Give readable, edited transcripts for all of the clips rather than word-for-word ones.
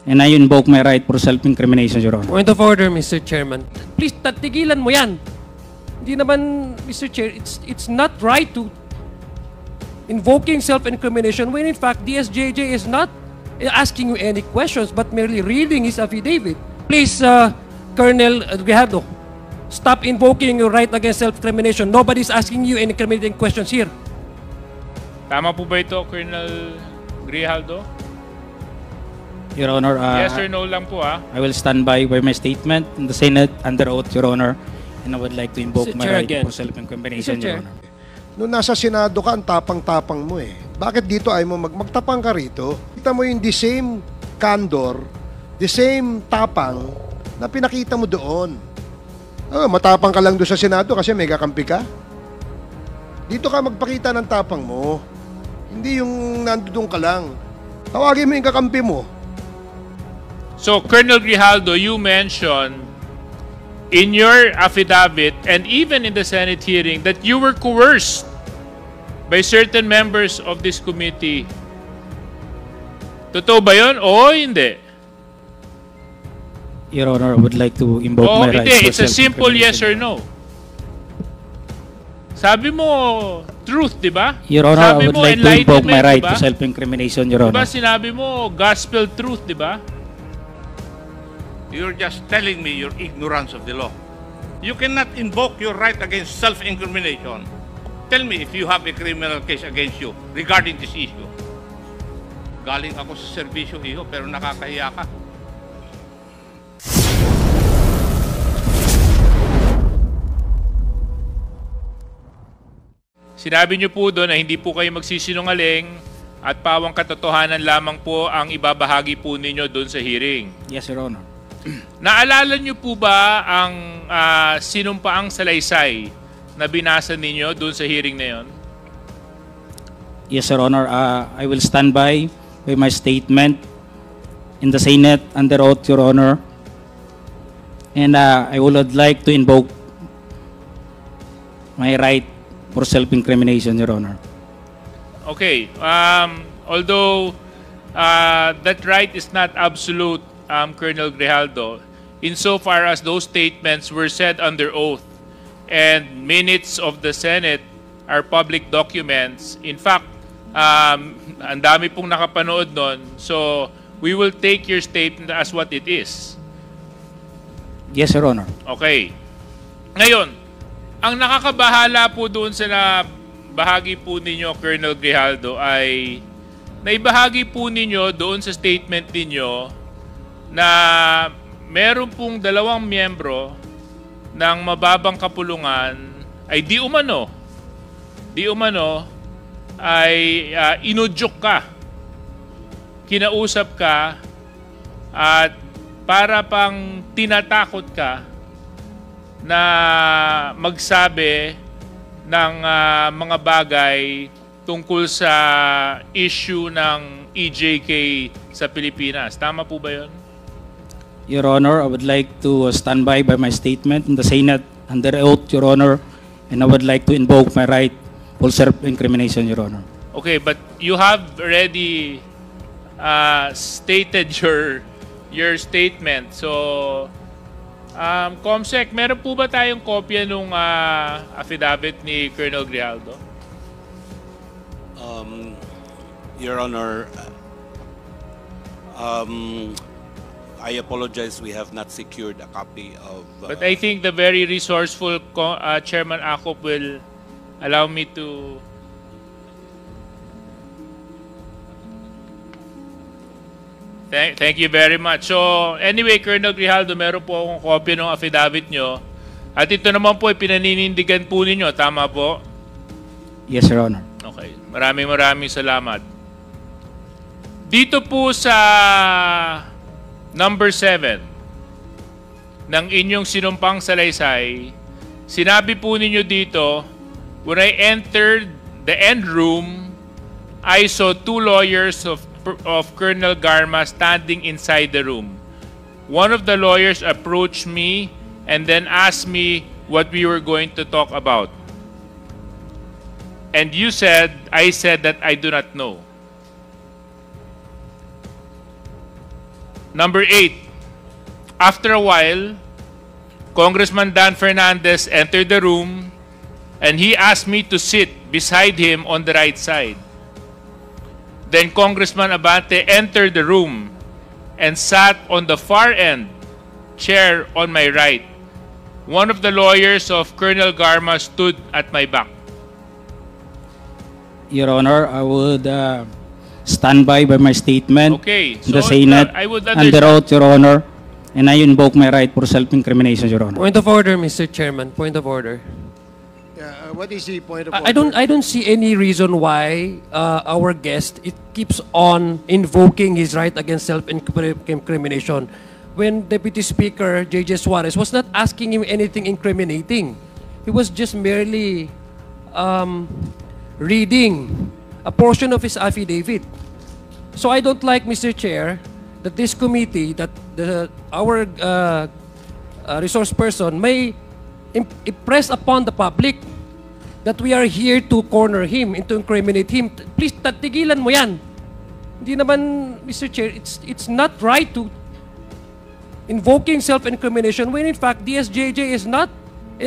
and I invoke my right for self-incrimination, Your Honor. Point of order, Mr. Chairman. Please, tigilan mo yan. Hindi naman, Mr. Chair, it's not right to invoking self-incrimination when in fact DSJJ is not asking you any questions but merely reading his affidavit. Please, Colonel Grijaldo, stop invoking your right against self-incrimination. Nobody's asking you any incriminating questions here. Tama po ba ito, Colonel Grijaldo? Your Honor, Yes or no lang po, ah. I will stand by my statement in the Senate under oath, Your Honor, and I would like to invoke Mr. my Chair right again. for self-incrimination, Mr. Chair. Your Honor. Nung nasa Senado ka, ang tapang-tapang mo eh. Bakit dito ay mo magtapang ka rito? Kita mo yung the same candor, the same tapang na pinakita mo doon. Oh, matapang ka lang doon sa Senado kasi may kakampi ka. Dito ka magpakita ng tapang mo. Hindi yung nandoon ka lang. Tawagin mo yung kakampi mo. So, Colonel Grijaldo, you mentioned in your affidavit and even in the Senate hearing that you were coerced by certain members of this committee. Totoo ba yun? Oo, hindi. Your Honor, I would like to invoke Oo, my right hindi. for It's a simple yes or self-incrimination. no. Sabi mo, truth, di ba? Your Honor, I Sabi would mo, like to invoke my enlightenment, right di ba? to self-incrimination, Your Di ba Honor. sinabi mo, gospel truth, di ba? You're just telling me your ignorance of the law. You cannot invoke your right against self-incrimination. Tell me if you have a criminal case against you regarding this issue. Galing ako sa serbisyo, iho, pero nakakahiya ka. Sinabi niyo po doon na hindi po kayo magsisinungaling at pawang katotohanan lamang po ang ibabahagi po ninyo doon sa hearing. Yes, Your Honor. Naalala niyo po ba ang sinumpaang salaysay na binasa ninyo doon sa hearing na yon? Yes, Your Honor. I will stand by my statement in the Senate under oath, Your Honor. And I would like to invoke my right for self-incrimination, Your Honor. Okay. Although that right is not absolute, Colonel Grijaldo, insofar as those statements were said under oath and minutes of the Senate are public documents. In fact, ang dami pong nakapanood nun. So, we will take your statement as what it is. Yes, Your Honor. Okay. Ngayon, ang nakakabahala po doon sa bahagi po ninyo, Colonel Grijaldo, ay naibahagi po ninyo doon sa statement ninyo na meron pong 2 miyembro ng mababang kapulungan ay di umano ay inudyok ka, kinausap ka, at para pang tinatakot ka na magsabi ng mga bagay tungkol sa issue ng EJK sa Pilipinas. Tama po ba yun? Your Honor, I would like to stand by my statement in the Senate under oath, Your Honor, and I would like to invoke my right for self-incrimination, Your Honor. Okay, but you have already stated your statement. So, Comsec, meron po ba tayong kopya nung affidavit ni Colonel Grijaldo? Your Honor, I apologize, we have not secured a copy of... But I think the very resourceful Chairman Acop will allow me to... Thank you very much. So, anyway, Colonel Grijaldo, meron po akong kopya ng affidavit nyo. At ito naman po ay pinaninindigan po ninyo. Tama po? Yes, Your Honor. Okay. Maraming salamat. Dito po sa number 7 ng inyong sinumpang salaysay, sinabi po ninyo dito, when I entered the end room, I saw 2 lawyers of Colonel Garma standing inside the room. One of the lawyers approached me and then asked me what we were going to talk about. And I said that I do not know. Number 8, after a while, Congressman Dan Fernandez entered the room and he asked me to sit beside him on the right side. Then Congressman Abante entered the room and sat on the far end chair on my right. One of the lawyers of Colonel Garma stood at my back. Your Honor, I would stand by my statement Okay, in the so Senate I would under understand. oath, Your Honor, and I invoke my right for self-incrimination, Your Honor. Point of order, Mr. Chairman. Point of order. What is the point of I don't see any reason why our guest keeps on invoking his right against self-incrimination when Deputy Speaker J.J. Suarez was not asking him anything incriminating. He was just merely reading a portion of his affidavit. So I don't like, Mr. Chair, that this committee, that our resource person may impress upon the public that we are here to corner him and to incriminate him. Please, tigilan mo yan. Hindi naman, Mr. Chair, it's not right to invoking self-incrimination when in fact DSJJ is not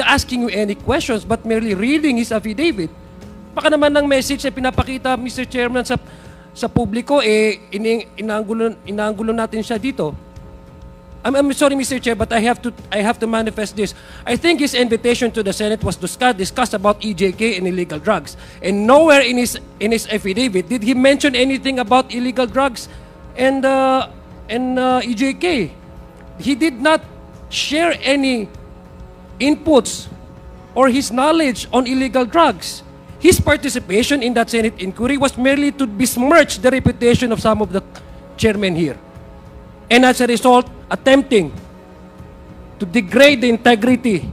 asking you any questions but merely reading his affidavit. Baka naman ng message na pinapakita, Mr. Chairman, sa publiko, inaanggulo natin siya dito. I'm sorry, Mr. Chair, but I have to manifest this. I think his invitation to the Senate was discussed about EJK and illegal drugs, and nowhere in his affidavit did he mention anything about illegal drugs and EJK. He did not share any inputs or his knowledge on illegal drugs. His participation in that Senate inquiry was merely to besmirch the reputation of some of the chairmen here, and as a result, attempting to degrade the integrity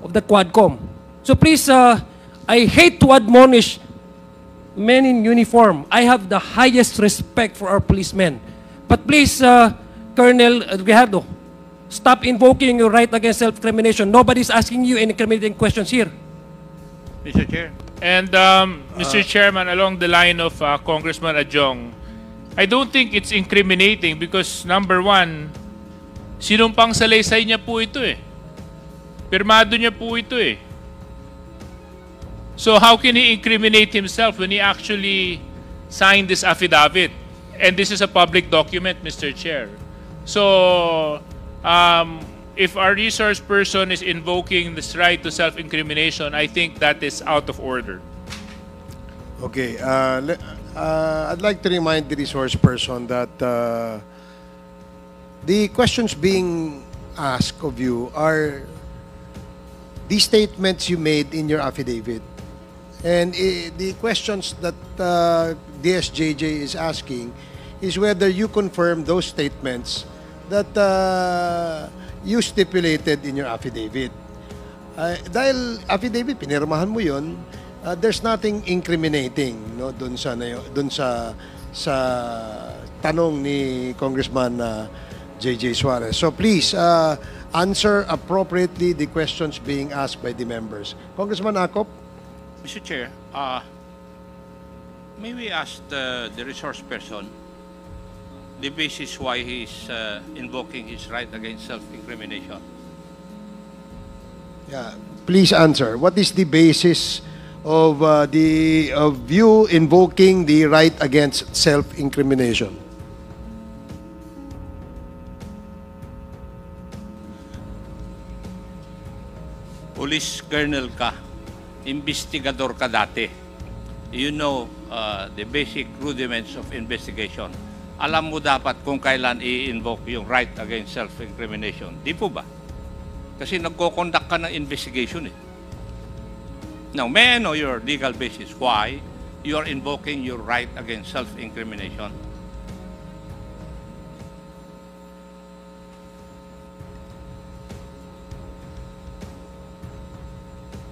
of the Quadcom. So please, I hate to admonish men in uniform. I have the highest respect for our policemen. But please, Colonel Grijaldo, stop invoking your right against self-incrimination. Nobody's asking you any incriminating questions here. Mr. Chair. And Mr. Chairman, along the line of Congressman Adjong, I don't think it's incriminating because number one, sinumpang salaysay niya po ito eh. Pirmado niya po ito eh. So how can he incriminate himself when he actually signed this affidavit? And this is a public document, Mr. Chair. So if our resource person is invoking this right to self-incrimination, I think that is out of order. Okay, I'd like to remind the resource person that the questions being asked of you are the statements you made in your affidavit. And the questions that DSJJ is asking is whether you confirm those statements that you stipulated in your affidavit. Dahil affidavit, pinirmahan mo yun, there's nothing incriminating no doon sa tanong ni Congressman J.J. Suarez. So please answer appropriately the questions being asked by the members. Congressman Acop? Mr. Chair, may we ask the resource person the basis why he is invoking his right against self-incrimination? Yeah, please answer. What is the basis of you invoking the right against self-incrimination? Police colonel ka, investigador ka dati. You know the basic rudiments of investigation. Alam mo dapat kung kailan i-invoke yung right against self-incrimination. Di po ba? Kasi nagko-conduct ka ng investigation eh. Now, may I know your legal basis why you are invoking your right against self-incrimination?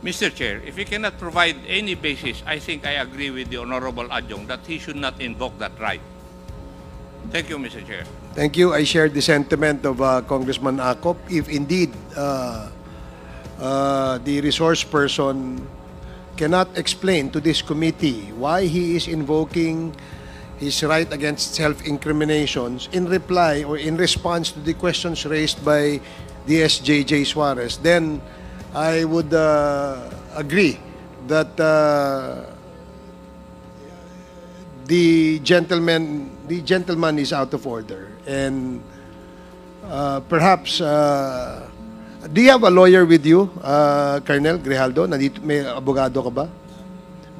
Mr. Chair, if you cannot provide any basis, I think I agree with the Honorable Adjong that he should not invoke that right. Thank you, Mr. Chair. Thank you. I share the sentiment of Congressman Acop. If indeed the resource person cannot explain to this committee why he is invoking his right against self-incriminations in reply or in response to the questions raised by DSJJ Suarez, then I would agree that the gentleman is out of order, and perhaps do you have a lawyer with you, Colonel Grijaldo? Nandito, may abogado ka ba?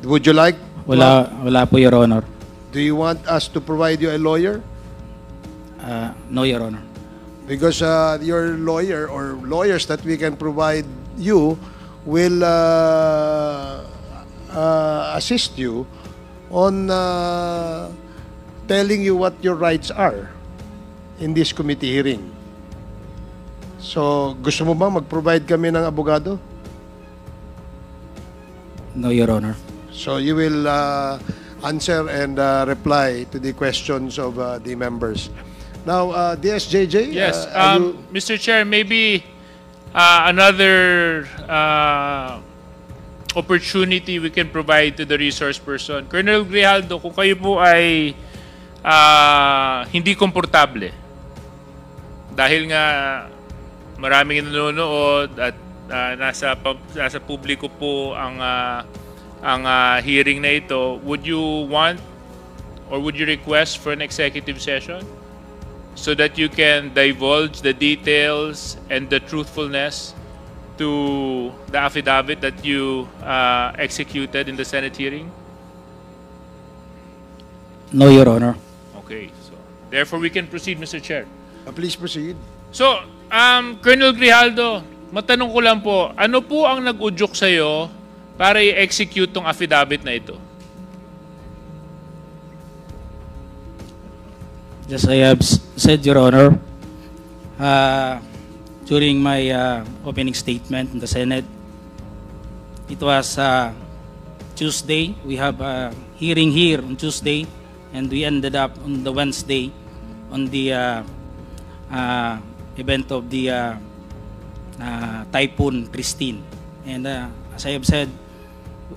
Would you like? Wala po, Your Honor. Do you want us to provide you a lawyer? No, Your Honor. Because your lawyer or lawyers that we can provide you will assist you on telling you what your rights are in this committee hearing. So, gusto mo bang mag-provide kami ng abogado? No, Your Honor. So, you will answer and reply to the questions of the members. Now, DSJJ? Yes, are you- Mr. Chair, maybe another opportunity we can provide to the resource person. Colonel Grijaldo, kung kayo po ay hindi komportable, dahil nga maraming nanonood at nasa publiko po ang hearing na ito, would you want or would you request for an executive session so that you can divulge the details and the truthfulness to the affidavit that you executed in the Senate hearing? No, Your Honor. Okay, so therefore we can proceed, Mr. Chair. Please proceed. So, Colonel Grijaldo, matanong ko lang po, ano po ang nag-udyok sa'yo para i-execute tong affidavit na ito? Just I have said, Your Honor, during my opening statement in the Senate, it was Tuesday. We have a hearing here on Tuesday, and we ended up on the Wednesday on the event of the Typhoon Christine. And as I have said,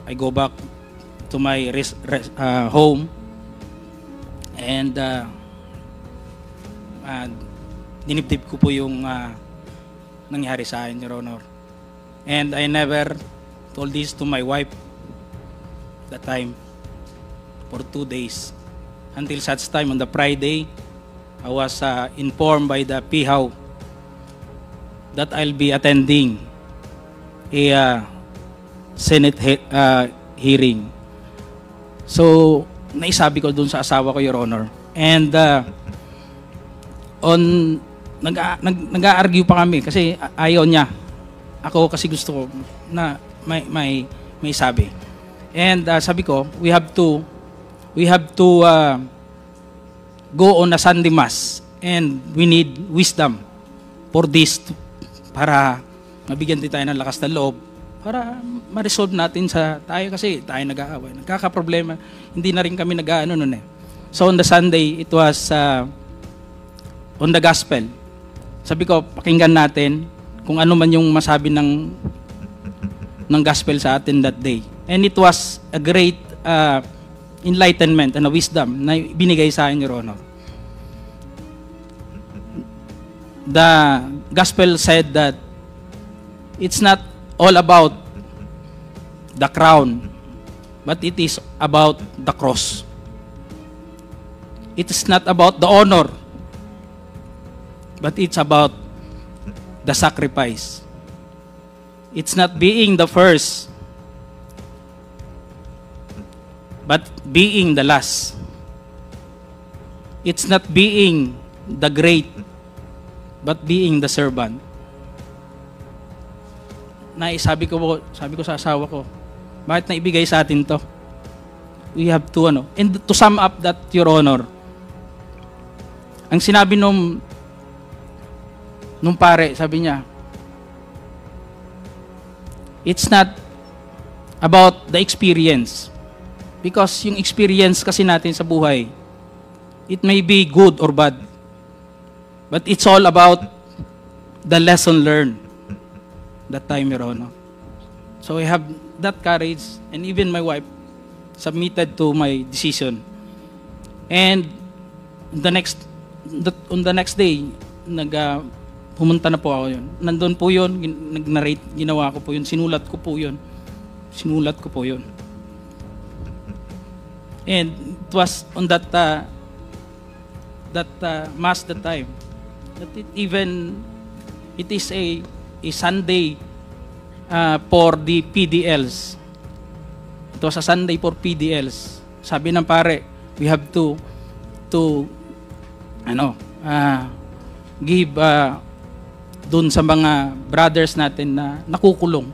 I go back to my home, and dinibdib ko po yung nangyari sa akin, Your Honor. And I never told this to my wife that time for 2 days. Until such time on the Friday, I was informed by the PIHAW that I'll be attending a Senate hearing. So, naisabi ko dun sa asawa ko, Your Honor. And nag-a-argue pa kami kasi ayaw niya. Ako kasi gusto ko na may sabi. And sabi ko, we have to go on a Sunday Mass, and we need wisdom for this para mabigyan din tayo ng lakas ng loob para ma-resolve natin sa tayo kasi tayo nag-aaway. Nagkaka-problema. Hindi na rin kami nag-aano noon eh. So on the Sunday, it was on the gospel. Sabi ko, pakinggan natin kung ano man yung masabi ng gospel sa atin that day. And it was a great enlightenment and a wisdom na binigay sa akin, Your Honor. The gospel said that it's not all about the crown, but it is about the cross. It is not about the honor, but it's about the sacrifice. It's not being the first, but being the last. It's not being the great, but being the servant. Sabi ko sa asawa ko, bakit naibigay sa atin to? We have to, and to sum up that, Your Honor, ang sinabi nung pare, sabi niya, it's not about the experience. Because yung experience kasi natin sa buhay, it may be good or bad. But it's all about the lesson learned that time, Your Honor. So I have that courage, and even my wife submitted to my decision And on the next day, pumunta na po ako yun. Nandun po yun, nag-narrate, ginawa ko po yun, sinulat ko po yun. And it was on that mass that time that it is a Sunday for the PDLs. It was a Sunday for PDLs. Sabi ng pare, we have to give dun sa mga brothers natin na nakukulong.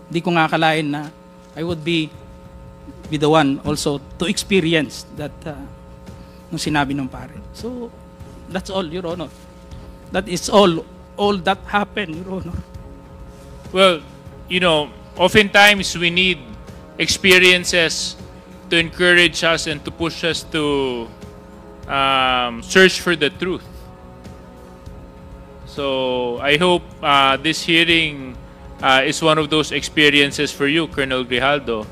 Hindi ko nga akalain na I would be the one also to experience that nung sinabi ng pare. So, that's all, Your Honor. That is all that happened, Your Honor. Well, you know, oftentimes we need experiences to encourage us and to push us to search for the truth. So I hope this hearing is one of those experiences for you, Colonel Grijaldo.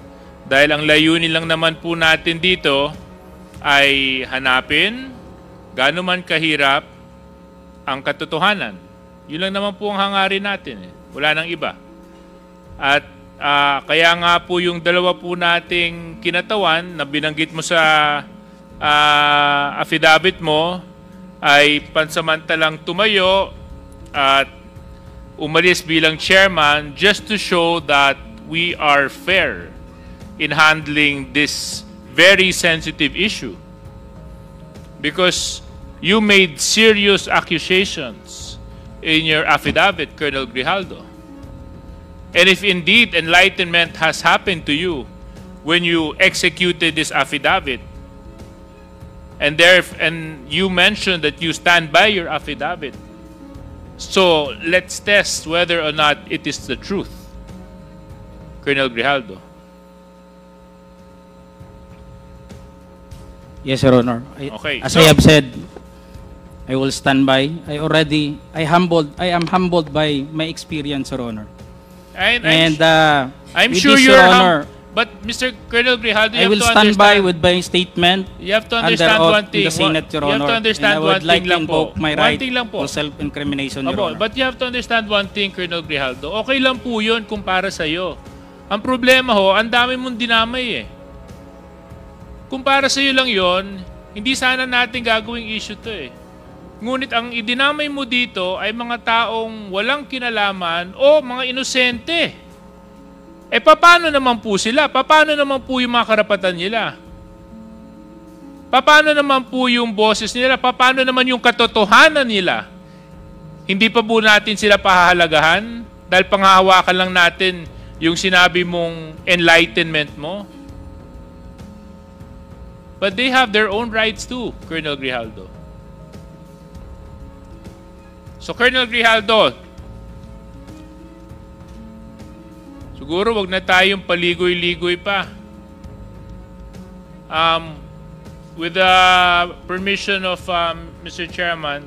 Dahil ang layunin lang naman po natin dito ay hanapin, gaano man kahirap, ang katotohanan. Yun lang naman po ang hangarin natin. Wala nang iba. At kaya nga po yung dalawa po nating kinatawan na binanggit mo sa affidavit mo ay pansamantalang tumayo at umalis bilang chairman just to show that we are fair in handling this very sensitive issue. Because you made serious accusations in your affidavit, Colonel Grijaldo. And if indeed enlightenment has happened to you when you executed this affidavit, and you mentioned that you stand by your affidavit, so let's test whether or not it is the truth, Colonel Grijaldo. Yes, Your Honor. Okay. As I have said, I will stand by. I am humbled by my experience, Your Honor. I'm with sure this, you're Your Honor, but Mr. Colonel Grijaldo, I will stand by with my statement. You have to understand under oath one thing. in the Senate, Your You have Honor. to understand and I one would like thing to lang po. invoke my One right thing lang po. to self-incrimination, Your Opo, Honor. but you have to understand one thing, Colonel Grijaldo. Okay lang po yun kung para sa'yo. Ang problema ho, ang dami mong dinamay eh. Kung para sa'yo lang yon, hindi sana natin gagawing issue to eh. Ngunit ang idinamay mo dito ay mga taong walang kinalaman o mga inosente. Eh paano naman po sila? Paano naman po yung mga karapatan nila? Paano naman po yung boses nila? Paano naman yung katotohanan nila? Hindi pa po natin sila pahahalagahan dahil panghahawakan lang natin yung sinabi mong enlightenment mo? But they have their own rights too, Colonel Grijaldo. So, Colonel Grijaldo, siguro wag na tayong paligoy-ligoy pa. With the permission of Mr. Chairman,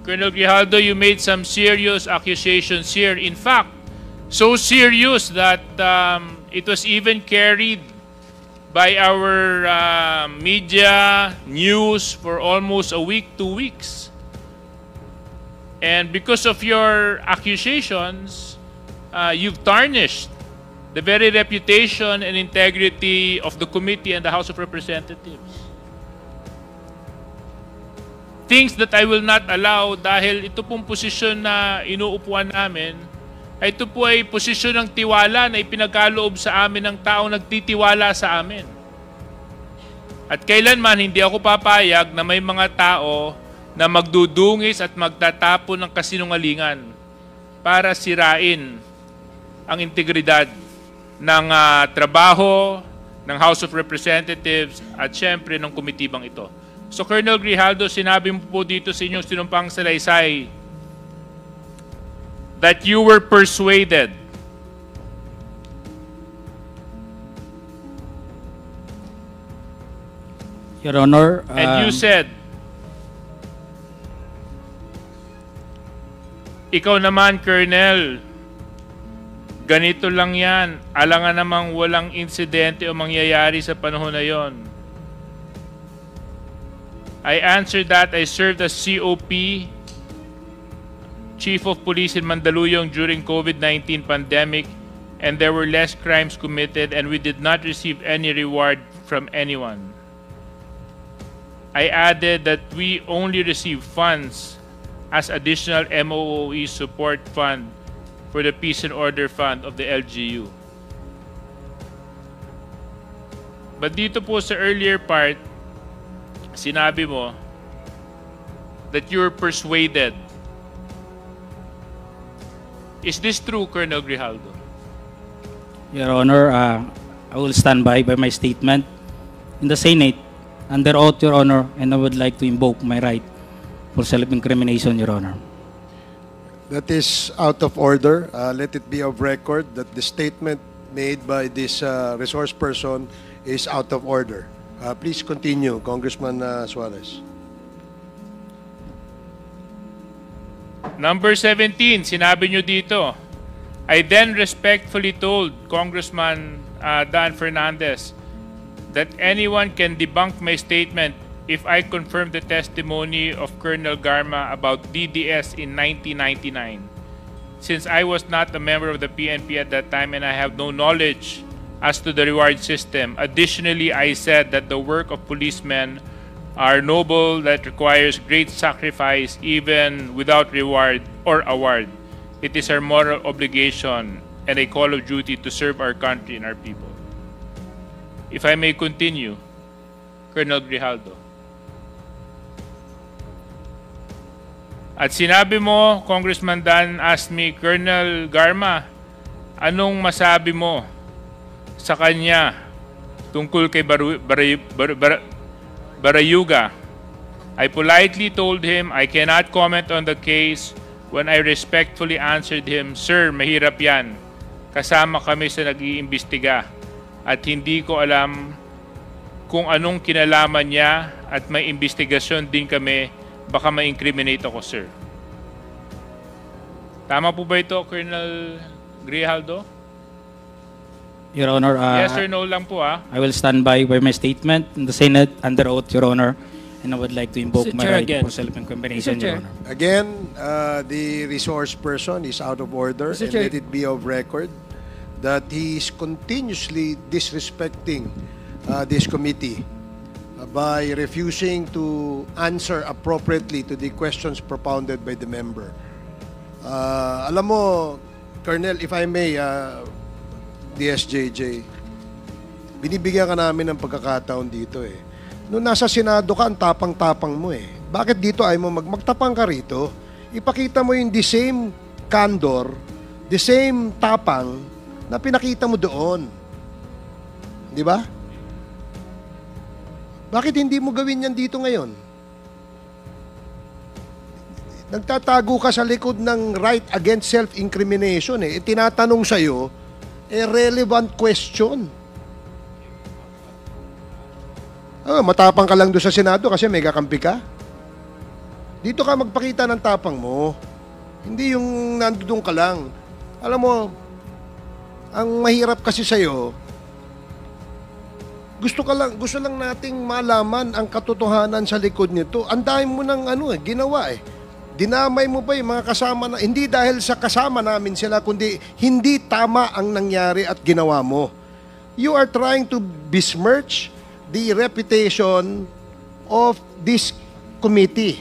Colonel Grijaldo, you made some serious accusations here. In fact, so serious that it was even carried by our media news for almost a week, 2 weeks. And because of your accusations, you've tarnished the very reputation and integrity of the committee and the House of Representatives. Things that I will not allow dahil ito pong posisyon na inuupuan namin, ay ito po ay posisyon ng tiwala na ipinagkaloob sa amin ng taong nagtitiwala sa amin. At kailanman hindi ako papayag na may mga tao na magdudungis at magtatapon ng kasinungalingan para sirain ang integridad ng trabaho ng House of Representatives at syempre ng komitibang ito. So Colonel Grijaldo, sinabi mo po dito sa inyong sinumpang salaysay that you were persuaded Your Honor, and you said, ikaw naman, Colonel, ganito lang yan. Alangan namang walang insidente o mangyayari sa panahon na yon. I answered that I served as COP, Chief of Police in Mandaluyong during COVID-19 pandemic, and there were less crimes committed and we did not receive any reward from anyone. I added that we only received funds as additional MOOE support fund for the Peace and Order Fund of the LGU. But dito po sa earlier part, sinabi mo that you were persuaded. Is this true, Colonel Grijaldo? Your Honor, I will stand by my statement in the Senate under oath, Your Honor, and I would like to invoke my right for self-incrimination, Your Honor. That is out of order. Let it be of record that the statement made by this resource person is out of order. Please continue, Congressman Suarez. Number 17, sinabi nyo dito, I then respectfully told Congressman Dan Fernandez that anyone can debunk my statement if I confirm the testimony of Colonel Garma about DDS in 1999. Since I was not a member of the PNP at that time and I have no knowledge as to the reward system, additionally, I said that the work of policemen are noble, that requires great sacrifice even without reward or award. It is our moral obligation and a call of duty to serve our country and our people. If I may continue, Colonel Grijaldo. At sinabi mo, Congressman Dan asked me, Colonel Garma, anong masabi mo sa kanya tungkol kay Barayuga? I politely told him I cannot comment on the case when I respectfully answered him, Sir, mahirap yan. Kasama kami sa nag-iimbestiga at hindi ko alam kung anong kinalaman niya at may investigasyon din kami, baka ma-incriminate ako, sir. Tama po ba ito, Colonel Grijaldo? Your Honor, Yes or no lang po, ah. I will stand by my statement in the Senate under oath, Your Honor, and I would like to invoke Mr. my Chair right again. for self-incrimination, Mr. Chair. Your Honor. Again, the resource person is out of order, Mr. and Chair. let it be of record that he is continuously disrespecting this committee by refusing to answer appropriately to the questions propounded by the member. Alam mo, Colonel, if I may, DSJJ, binibigyan ka namin ng pagkakataon dito eh. Noong nasa Senado ka, ang tapang-tapang mo eh. Bakit dito ay mo magtapang ka rito? Ipakita mo yung the same candor, the same tapang na pinakita mo doon. Di ba? Bakit hindi mo gawin yan dito ngayon? Nagtatago ka sa likod ng right against self-incrimination eh. Tinatanong sa'yo, relevant question. Matapang ka lang doon sa Senado kasi may kakampi ka. Dito ka magpakita ng tapang mo. Hindi yung nandoon ka lang. Alam mo, ang mahirap kasi sa'yo, gusto lang nating malaman ang katotohanan sa likod nito. Ang dami mo ng ginawa eh. Dinamay mo pa yung mga kasama na, hindi dahil sa kasama namin sila, kundi hindi tama ang nangyari at ginawa mo. You are trying to besmirch the reputation of this committee.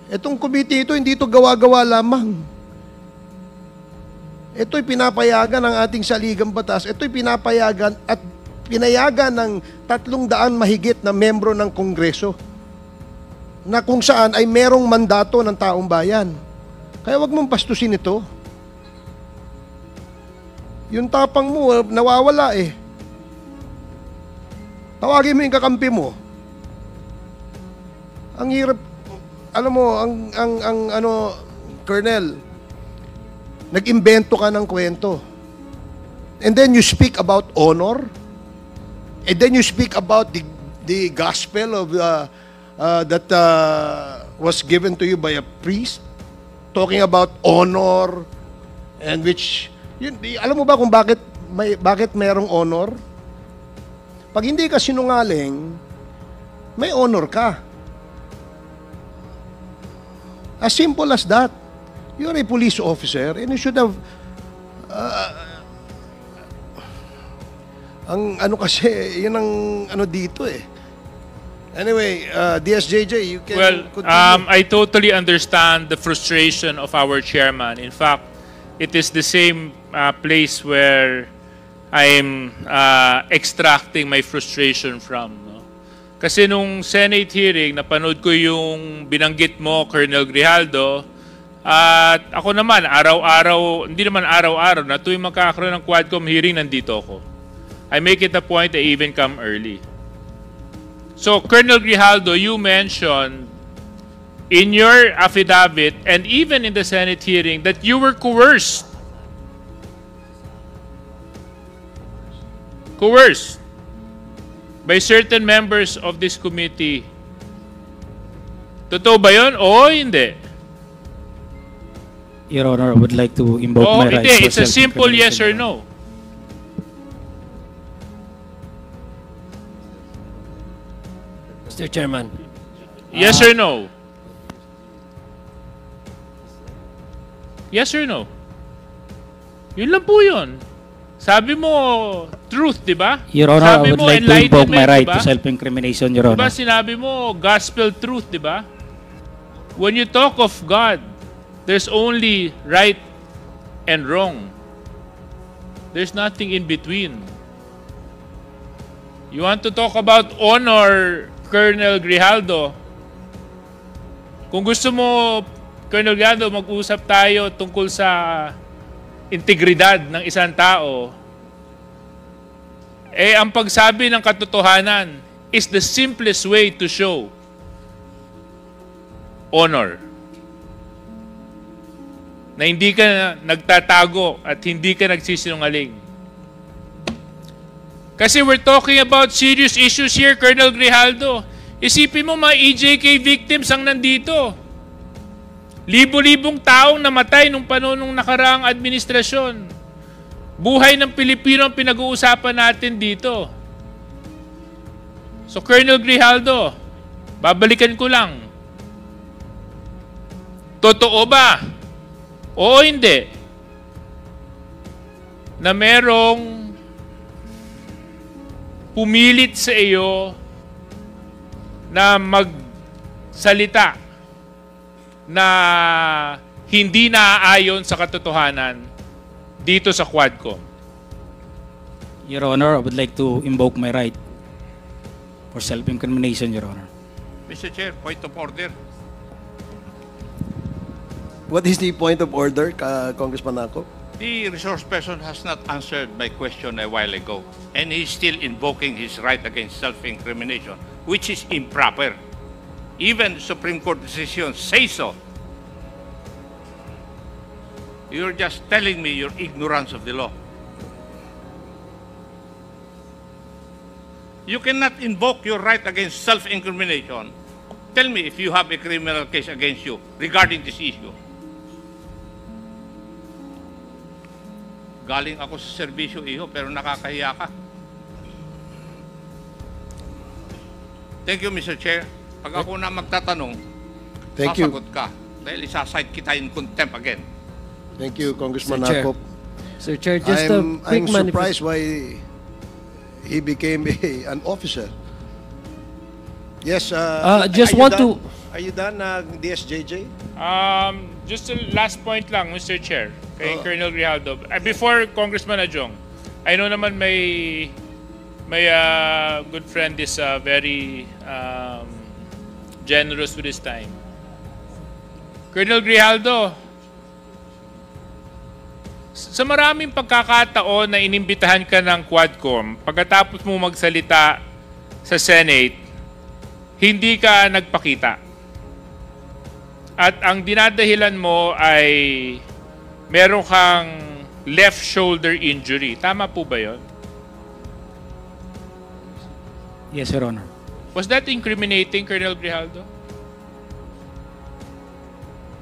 Itong committee ito, hindi ito gawa-gawa lamang. Ito'y pinapayagan ng ating saligang batas. Ito'y pinapayagan at pinayagan ng 300 mahigit na membro ng Kongreso na kung saan ay merong mandato ng taong bayan. Kaya wag mong pastusin ito. Yung tapang mo, nawawala eh. Tawagin mo yung kakampi mo. Ang hirap, alam mo, Colonel, nag-imbento ka ng kwento. And then you speak about honor. And then you speak about the gospel of that was given to you by a priest, talking about honor, and which, alam mo ba kung bakit merong honor? Pag hindi ka sinungaling, May honor ka. As simple as that. You're a police officer and you should have ang ano kasi, yun ang ano dito eh. Anyway, DSJJ, you can Well, continue. I totally understand the frustration of our chairman. In fact, it is the same place where I'm extracting my frustration from. No? Kasi nung Senate hearing, napanood ko yung binanggit mo, Colonel Grijaldo, at ako naman, araw-araw, hindi naman araw-araw, na tuwing magkakaroon ng Quadcom hearing, nandito ako. I make it a point to even come early. So, Colonel Grijaldo, you mentioned in your affidavit and even in the Senate hearing that you were coerced. Coerced by certain members of this committee. Totoo ba yun? Oo, hindi. Your Honor, I would like to invoke Oo, my rights. hindi. for It's a simple self-incrimination, yes or Your Honor. no. Mr. Chairman. Yes or no? Yes or no? Yun lang po yun. Sabi mo, truth, di ba? Your Honor, I Sabi would mo, like to invoke my enlightenment, right di ba? to self-incrimination, Your Di ba Honor. sinabi mo, gospel truth, di ba? When you talk of God, there's only right and wrong. There's nothing in between. You want to talk about honor, Colonel Grijaldo? Kung gusto mo, Colonel Grijaldo, mag-usap tayo tungkol sa integridad ng isang tao, eh ang pagsabi ng katotohanan is the simplest way to show honor. Na hindi ka nagtatago at hindi ka nagsisinungaling. Kasi we're talking about serious issues here, Colonel Grijaldo. Isipin mo, mga EJK victims ang nandito. Libo-libong taong namatay nung panahon ng nakaraang administrasyon. Buhay ng Pilipino ang pinag-uusapan natin dito. So, Colonel Grijaldo, babalikan ko lang. Totoo ba? Oo, hindi. Na merong pumilit sa iyo na magsalita na hindi naaayon sa katotohanan dito sa Quadcom. Your Honor, I would like to invoke my right for self-incrimination, Your Honor. Mr. Chair, point of order. What is the point of order, Congressman Ako? The resource person has not answered my question a while ago, and he's still invoking his right against self-incrimination, which is improper. Even Supreme Court decisions say so. You're just telling me your ignorance of the law. You cannot invoke your right against self-incrimination. Tell me if you have a criminal case against you regarding this issue. Galing ako sa serbisyo, iho, pero nakakahiya ka. Thank you, Mr. Chair. Pag ako na magtatanong, Thank you. sasagot ka. Dahil isasite kita in contempt again. Thank you, Congressman Sir Chair. Akop. Sir Chair, just a I'm quick surprised why he became an officer. Yes, just are you want done? to- Are you done, DSJJ? Just a last point lang, Mr. Chair, kay Colonel Grijaldo. Before Congressman Adjong, I know naman may good friend is very generous with his time. Colonel Grijaldo, sa maraming pagkakataon na inimbitahan ka ng Quadcom, pagkatapos mo magsalita sa Senate, hindi ka nagpakita. At ang dinadahilan mo ay meron kang left shoulder injury. Tama po ba yun? Yes, Your Honor. Was that incriminating, Colonel Grijaldo?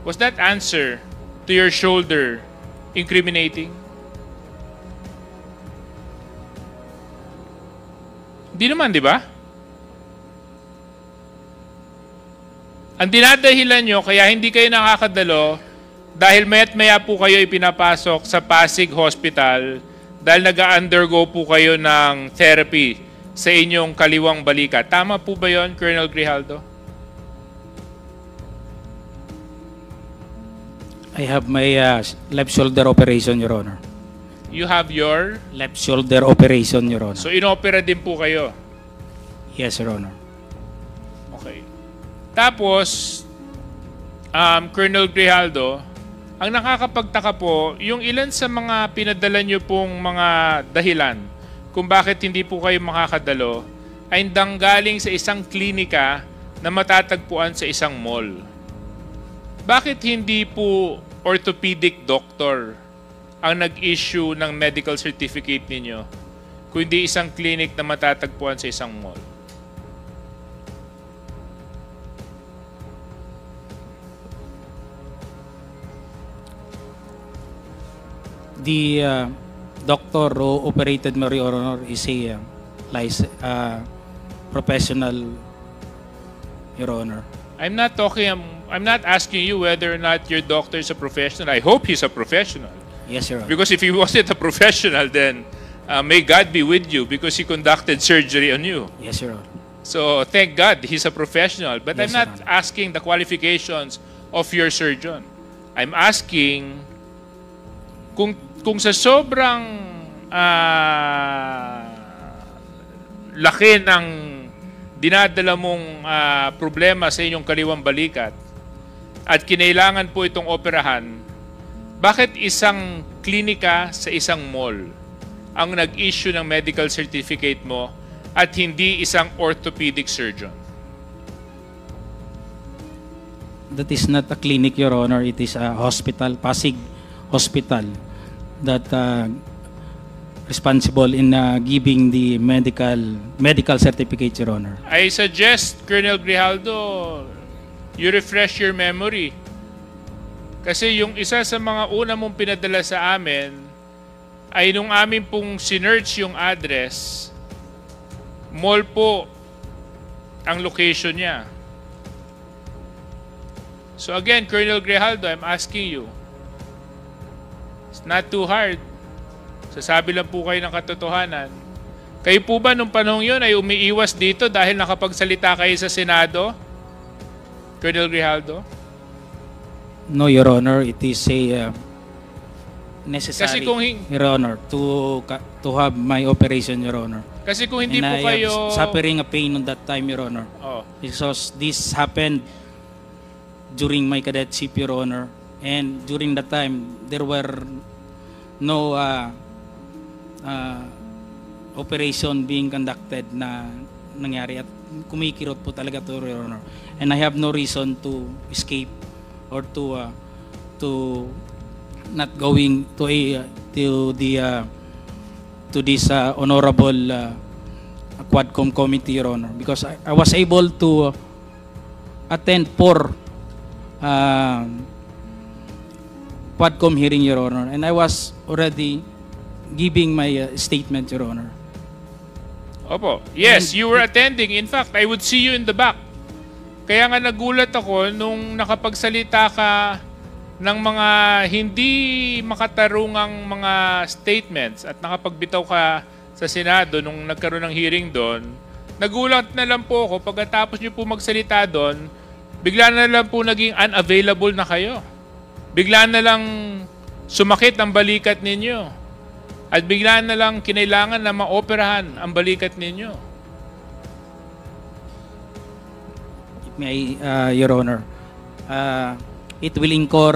Was that answer to your shoulder incriminating? Hindi naman, di ba? Ang dinadahilan nyo, kaya hindi kayo nakakadalo, dahil maya't maya po kayo ipinapasok sa Pasig Hospital dahil nag-undergo po kayo ng therapy sa inyong kaliwang balikat. Tama po ba yon, Colonel Grijaldo? I have my left shoulder operation, Your Honor. You have your... Left shoulder operation, Your Honor. So, inopera din po kayo. Yes, Your Honor. Okay. Tapos, Colonel Grijaldo, ang nakakapagtaka po, yung ilan sa mga pinadala nyo pong mga dahilan kung bakit hindi po kayo makakadalo ay nanggaling sa isang klinika na matatagpuan sa isang mall. Bakit hindi po orthopedic doctor ang nag-issue ng medical certificate ninyo kundi isang clinic na matatagpuan sa isang mall? The doctor who operated me, Your Honor, is a professional, Your Honor. I'm not asking you whether or not your doctor is a professional. I hope he's a professional. Yes, Your Honor. Because if he wasn't a professional, then may God be with you because he conducted surgery on you. Yes, Your Honor. So thank God he's a professional. But Yes, I'm not Your Honor. asking the qualifications of your surgeon. I'm asking kung sa sobrang laki ng dinadala mong problema sa inyong kaliwang balikat at kinailangan po itong operahan, bakit isang klinika sa isang mall ang nag-issue ng medical certificate mo at hindi isang orthopedic surgeon? That is not a clinic, Your Honor. It is a hospital, Pasig Hospital, that responsible in giving the medical certificate, Your Honor. I suggest, Colonel Grijaldo, you refresh your memory. Kasi yung isa sa mga una mong pinadala sa amin ay nung amin pong sinearch yung address, mall po ang location niya. So again, Colonel Grijaldo, I'm asking you, it's not too hard. Sasabi lang po kayo ng katotohanan. Kayo po ba nung panahon yun ay umiiwas dito dahil nakapagsalita kayo sa Senado? Colonel Grijaldo? No, Your Honor. It is a necessary, Kasi kung Your Honor, to have my operation, Your Honor. Kasi kung hindi And po I kayo... am suffering a pain on that time, Your Honor. Oh. Because this happened during my cadetship, Your Honor. And during that time, there were no operation being conducted na nangyari at kumikirot po talaga to, Your Honor. And I have no reason to escape or to not going to this honorable Quadcom committee, Your Honor, because I was able to attend 4 Quadcom hearing, Your Honor, and I was already giving my statement, Your Honor. Opo. Yes, you were attending. In fact, I would see you in the back. Kaya nga nagulat ako nung nakapagsalita ka ng mga hindi makatarungang mga statements at nakapagbitaw ka sa Senado nung nagkaroon ng hearing doon. Nagulat na lang po ako pagkatapos niyo po magsalita doon, bigla na lang po naging unavailable na kayo. Bigla na lang sumakit ang balikat ninyo. At bigla na lang kinailangan na maoperahan ang balikat ninyo. May Your Honor, it will incur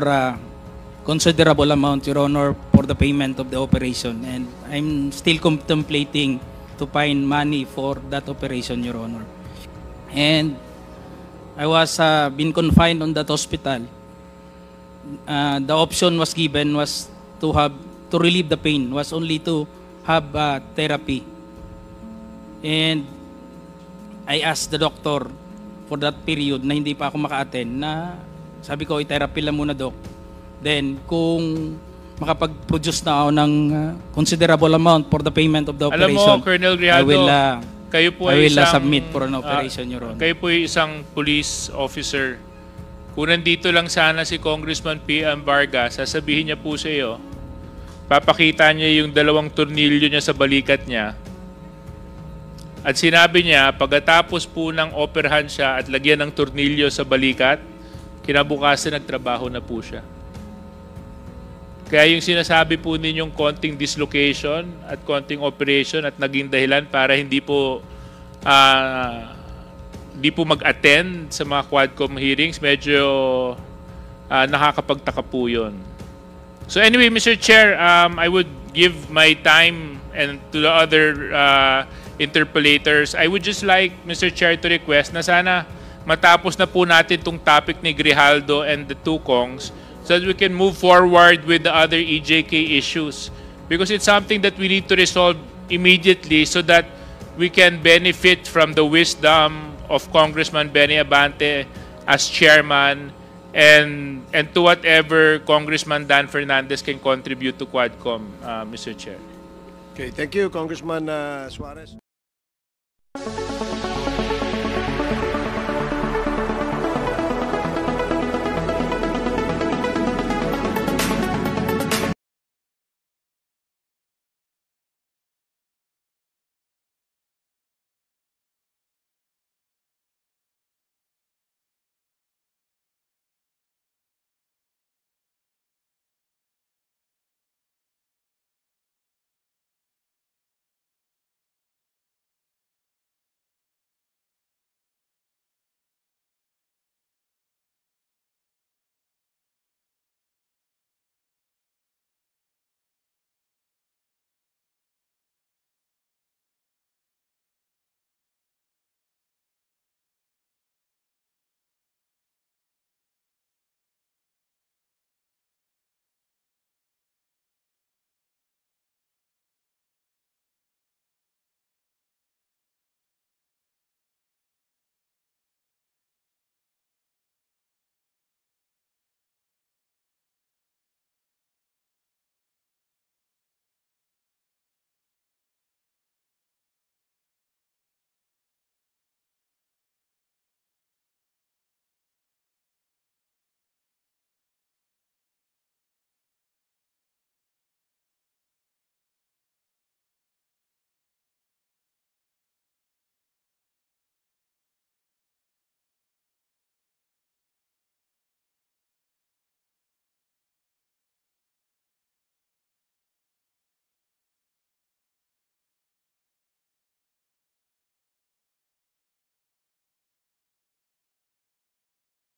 considerable amount, Your Honor, for the payment of the operation, and I'm still contemplating to find money for that operation, Your Honor. And I was been confined on that hospital. The option was given was to relieve the pain, was only to have therapy. And I asked the doctor for that period na hindi pa ako maka-attend na sabi ko, i-therapy lang muna, Doc. Then, kung makapag-produce na ako ng considerable amount for the payment of the Alam operation, mo, Colonel Grijaldo, I will kayo po ay submit isang, for an operation, Your Honor. kayo po ay isang police officer kung nandito lang sana si Congressman P.M. Vargas, sasabihin niya po sa iyo, papakita niya yung 2 tornilyo niya sa balikat niya. At sinabi niya, pagkatapos po ng operahan siya at lagyan ng tornilyo sa balikat, kinabukasan nagtrabaho na po siya. Kaya yung sinasabi po ninyong konting dislocation at konting operation at naging dahilan para hindi po mag-attend sa mga Quadcom hearings, medyo nakakapagtaka po yun. So anyway, Mr. Chair, I would give my time and to the other interpellators. I would just like, Mr. Chair, to request na sana matapos na po natin itong topic ni Grijaldo and the 2 Kongs so that we can move forward with the other EJK issues. Because it's something that we need to resolve immediately so that we can benefit from the wisdom of Congressman Benny Abante as chairman and to whatever Congressman Dan Fernandez can contribute to Quadcom, Mr. Chair. Okay, thank you, Congressman Suarez.